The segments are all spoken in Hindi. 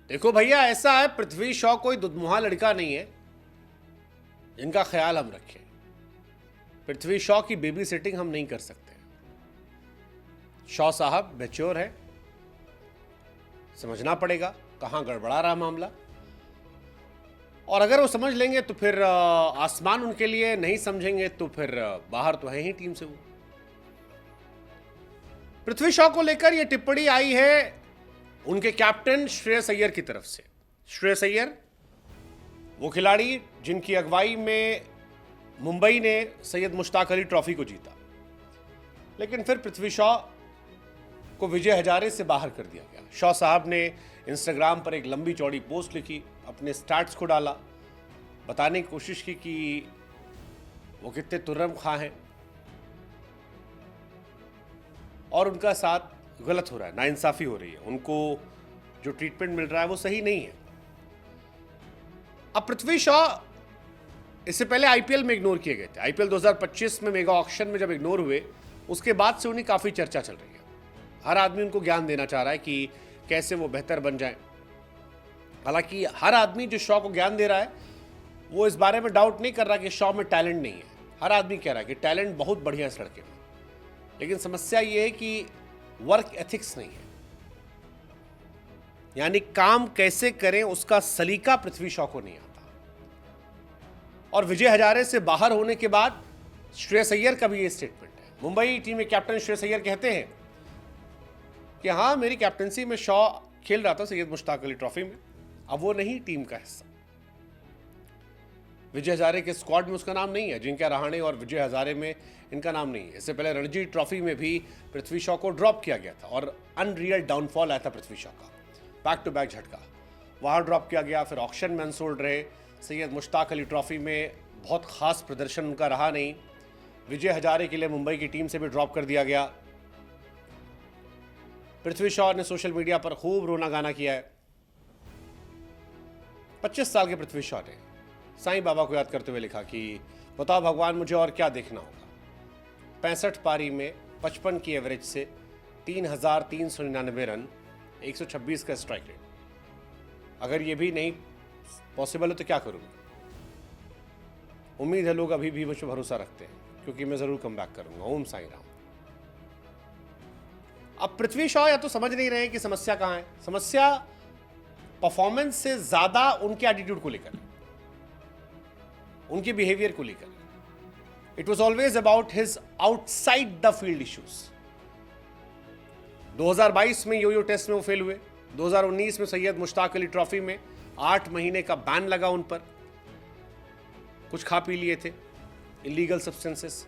देखो भैया, ऐसा है, पृथ्वी शॉ कोई दुधमुहा लड़का नहीं है जिनका ख्याल हम रखें। पृथ्वी शॉ की बेबी सिटिंग हम नहीं कर सकते। शॉ साहब मैच्योर है, समझना पड़ेगा कहां गड़बड़ा रहा मामला, और अगर वो समझ लेंगे तो फिर आसमान उनके लिए, नहीं समझेंगे तो फिर बाहर तो है ही टीम से वो। पृथ्वी शॉ को लेकर यह टिप्पणी आई है उनके कैप्टन श्रेयस अय्यर की तरफ से। श्रेयस अय्यर वो खिलाड़ी जिनकी अगुवाई में मुंबई ने सैयद मुश्ताक अली ट्रॉफी को जीता, लेकिन फिर पृथ्वी शॉ को विजय हजारे से बाहर कर दिया गया। शॉ साहब ने इंस्टाग्राम पर एक लंबी चौड़ी पोस्ट लिखी, अपने स्टैट्स को डाला, बताने की कोशिश की कि वो कितने तुर्रम खां हैं और उनका साथ गलत हो रहा है, नाइंसाफी हो रही है, उनको जो ट्रीटमेंट मिल रहा है वो सही नहीं है। अब पृथ्वी शॉ इससे पहले आईपीएल में इग्नोर किए गए थे। आईपीएल 2025 में मेगा ऑक्शन में जब इग्नोर हुए, उसके बाद से उन्हें काफी चर्चा चल रही है। हर आदमी उनको ज्ञान देना चाह रहा है कि कैसे वो बेहतर बन जाएं। हालांकि हर आदमी जो शॉ को ज्ञान दे रहा है वो इस बारे में डाउट नहीं कर रहा कि शॉ में टैलेंट नहीं है। हर आदमी कह रहा है कि टैलेंट बहुत बढ़िया है इस लड़के में, लेकिन समस्या ये है कि वर्क एथिक्स नहीं है, यानी काम कैसे करें उसका सलीका पृथ्वी शॉ को नहीं आता। और विजय हजारे से बाहर होने के बाद श्रेयस अय्यर का भी ये स्टेटमेंट है। मुंबई टीम के कैप्टन श्रेयस अय्यर कहते हैं कि हाँ, मेरी कैप्टनसी में शॉ खेल रहा था सैयद मुश्ताक अली ट्रॉफी में, अब वो नहीं टीम का हिस्सा। विजय हजारे के स्क्वाड में उसका नाम नहीं है, जिनका रहाणे और विजय हजारे में इनका नाम नहीं है। इससे पहले रणजी ट्रॉफी में भी पृथ्वी शॉ को ड्रॉप किया गया था और अनरियल डाउनफॉल आया था पृथ्वी शॉ का, बैक टू बैक झटका, वहां ड्रॉप किया गया। फिर ऑक्शन में अनसोल्ड रहे। सैयद मुश्ताक अली ट्रॉफी में बहुत खास प्रदर्शन उनका रहा नहीं। विजय हजारे के लिए मुंबई की टीम से भी ड्रॉप कर दिया गया। पृथ्वी शॉ ने सोशल मीडिया पर खूब रोना गाना किया है। 25 साल के पृथ्वी शॉ ने साईं बाबा को याद करते हुए लिखा कि बताओ भगवान, मुझे और क्या देखना होगा। 65 पारी में 55 की एवरेज से 3,399 रन, 126 का स्ट्राइक रेट। अगर ये भी नहीं पॉसिबल है तो क्या करूंगा। उम्मीद है लोग अभी भी मुझ पर भरोसा रखते हैं, क्योंकि मैं जरूर कम बैक करूंगा। ओम साईं राम। अब पृथ्वी शॉ या तो समझ नहीं रहे हैं कि समस्या कहां है। समस्या परफॉर्मेंस से ज्यादा उनके एटीट्यूड को लेकर, उनके बिहेवियर को लेकर। It was always about his outside the field issues. 2022 में यो टेस्ट में वो फेल हुए। 2019 में सैयद मुश्ताक अली ट्रॉफी में 8 महीने का बैन लगा उन पर, कुछ खा पी लिए थे, इलीगल सब्सटेंसेस।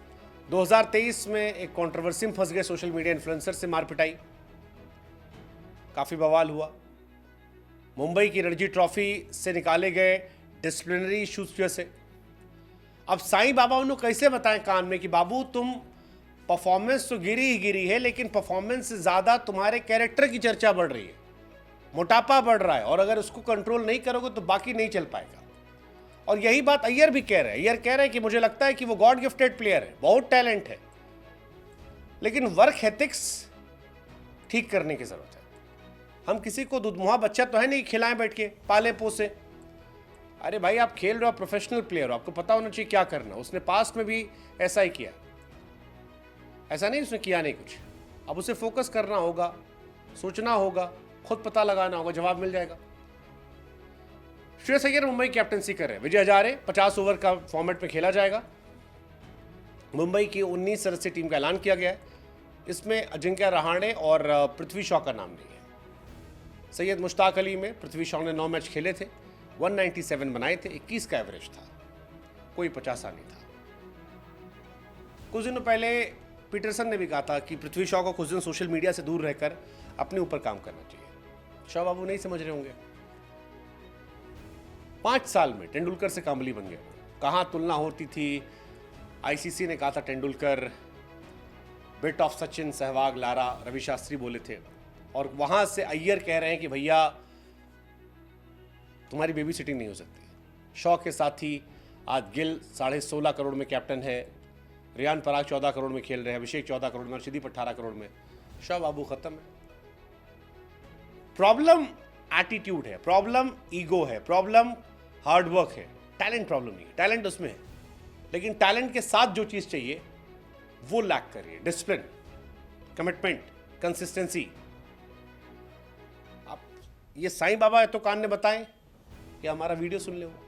2023 में एक कंट्रोवर्सी में फंस गए, सोशल मीडिया इन्फ्लुएंसर से मार पिटाई, काफी बवाल हुआ। मुंबई की रणजी ट्रॉफी से निकाले गए डिसिप्लिनरी इश्यूज जैसे। अब साईं बाबा उन्हें कैसे बताएं कान में कि बाबू तुम परफॉर्मेंस तो गिरी ही गिरी है, लेकिन परफॉर्मेंस से ज्यादा तुम्हारे कैरेक्टर की चर्चा बढ़ रही है, मोटापा बढ़ रहा है, और अगर उसको कंट्रोल नहीं करोगे तो बाकी नहीं चल पाएगा। और यही बात अय्यर भी कह रहे हैं। अय्यर कह रहे हैं कि मुझे लगता है कि वो गॉड गिफ्टेड प्लेयर है, बहुत टैलेंट है, लेकिन वर्क एथिक्स ठीक करने की जरूरत है। हम किसी को दुधमुहा बच्चा तो है नहीं खिलाएं बैठ के, पाले पोसे। अरे भाई, आप खेल रहे हो, प्रोफेशनल प्लेयर हो, आपको पता होना चाहिए क्या करना। उसने पास्ट में भी ऐसा ही किया, ऐसा नहीं उसने किया नहीं कुछ। अब उसे फोकस करना होगा, सोचना होगा, खुद पता लगाना होगा, जवाब मिल जाएगा। श्रेयस अय्यर मुंबई कैप्टनसी कर रहे हैं। विजय हजारे 50 ओवर का फॉर्मेट में खेला जाएगा। मुंबई की 19 सदस्यीय टीम का ऐलान किया गया है। इसमें अजिंक्य रहाणे और पृथ्वी शॉ का नाम नहीं है। सैयद मुश्ताक अली में पृथ्वी शॉ ने 9 मैच खेले थे, 197 बनाए थे, 21 का एवरेज था, कोई 50 नहीं था। कुछ दिनों पहले पीटरसन ने भी कहा था कि पृथ्वी शॉ को कुछ दिन सोशल मीडिया से दूर रहकर अपने ऊपर काम करना चाहिए। शॉ बाबू नहीं समझ रहे होंगे। 5 साल में तेंदुलकर से कांबली बन गए। कहां तुलना होती थी। आईसीसी ने कहा था Tendulkar bit of Sachin, Sehwag, Lara, Ravi Shastri बोले थे, और वहां से अय्यर कह रहे हैं कि भैया तुम्हारी बेबी सिटिंग नहीं हो सकती। शॉ के साथ ही आज गिल 16.5 करोड़ में कैप्टन है, रियान पराग 14 करोड़ में खेल रहे हैं, अभिषेक 14 करोड़ में, अर्शदीप 18 करोड़ में। शॉ बाबू खत्म है। प्रॉब्लम एटीट्यूड है, प्रॉब्लम ईगो है, प्रॉब्लम हार्डवर्क है, टैलेंट प्रॉब्लम नहीं है। टैलेंट उसमें है, लेकिन टैलेंट के साथ जो चीज चाहिए वो लैक कर रही है, डिसिप्लिन, कमिटमेंट, कंसिस्टेंसी। आप ये साईं बाबा तो कान ने बताएं कि हमारा वीडियो सुन ले वो।